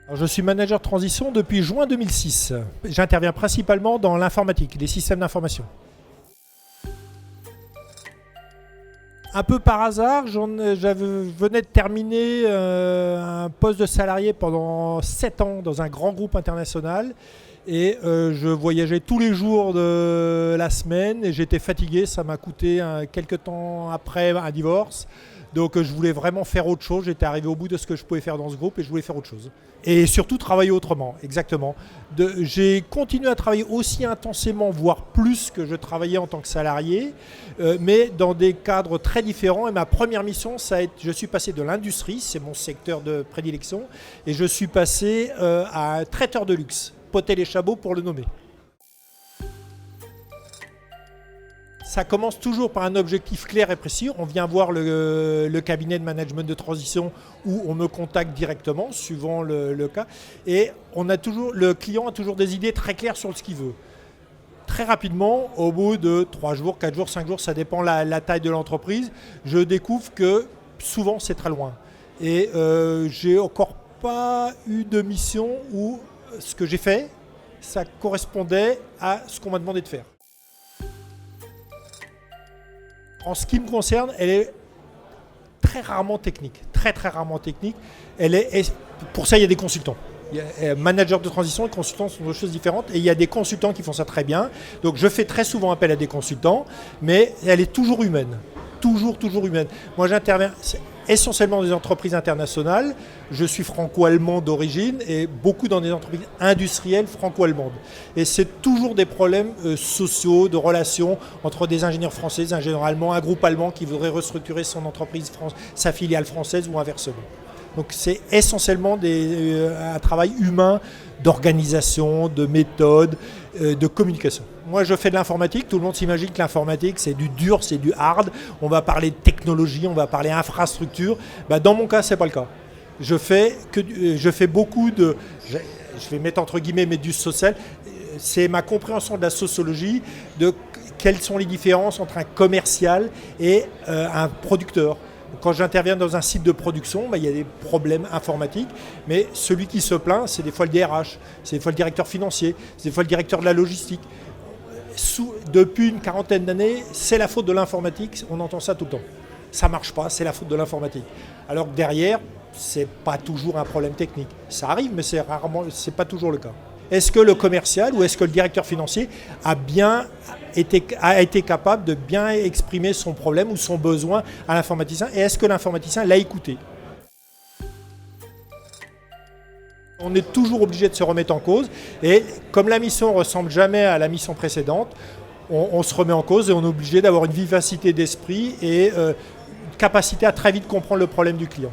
Alors, je suis manager de transition depuis juin 2006. J'interviens principalement dans l'informatique, les systèmes d'information. Un peu par hasard, venais de terminer un poste de salarié pendant 7 ans dans un grand groupe international. Et je voyageais tous les jours de la semaine et j'étais fatigué. Ça m'a coûté quelques temps après un divorce. Donc je voulais vraiment faire autre chose. J'étais arrivé au bout de ce que je pouvais faire dans ce groupe et je voulais faire autre chose. Et surtout travailler autrement, exactement. J'ai continué à travailler aussi intensément, voire plus que je travaillais en tant que salarié, mais dans des cadres très différents. Et ma première mission, je suis passé de l'industrie, c'est mon secteur de prédilection, et je suis passé à un traiteur de luxe, Potel et Chabot pour le nommer. Ça commence toujours par un objectif clair et précis. On vient voir le cabinet de management de transition où on me contacte directement, suivant le cas. Et le client a toujours des idées très claires sur ce qu'il veut. Très rapidement, au bout de 3 jours, 4 jours, 5 jours, ça dépend la taille de l'entreprise, je découvre que souvent c'est très loin. Et j'ai encore pas eu de mission où ce que j'ai fait, ça correspondait à ce qu'on m'a demandé de faire. En ce qui me concerne, elle est très rarement technique, très rarement technique. Pour ça, il y a des consultants. Manager de transition et consultants sont deux choses différentes et il y a des consultants qui font ça très bien. Donc je fais très souvent appel à des consultants, mais elle est toujours humaine. Toujours humaine. Moi, j'interviens essentiellement dans des entreprises internationales. Je suis franco-allemand d'origine et beaucoup dans des entreprises industrielles franco-allemandes. Et c'est toujours des problèmes sociaux, de relations entre des ingénieurs français, des ingénieurs allemands, un groupe allemand qui voudrait restructurer son entreprise, sa filiale française ou inversement. Donc c'est essentiellement un travail humain d'organisation, de méthode, de communication. Moi je fais de l'informatique, tout le monde s'imagine que l'informatique c'est du dur, c'est du hard, on va parler de technologie, on va parler infrastructure. Dans mon cas c'est pas le cas. Je fais beaucoup de, je vais mettre entre guillemets, mais du social. C'est ma compréhension de la sociologie, de quelles sont les différences entre un commercial et un producteur. Quand j'interviens dans un site de production, il y a des problèmes informatiques, mais celui qui se plaint, c'est des fois le DRH, c'est des fois le directeur financier, c'est des fois le directeur de la logistique. Depuis une quarantaine d'années, c'est la faute de l'informatique, on entend ça tout le temps. Ça ne marche pas, c'est la faute de l'informatique. Alors que derrière, ce n'est pas toujours un problème technique. Ça arrive, mais c'est pas toujours le cas. Est-ce que le commercial ou est-ce que le directeur financier a été capable de bien exprimer son problème ou son besoin à l'informaticien et est-ce que l'informaticien l'a écouté? On est toujours obligé de se remettre en cause et comme la mission ne ressemble jamais à la mission précédente, on se remet en cause et on est obligé d'avoir une vivacité d'esprit et une capacité à très vite comprendre le problème du client.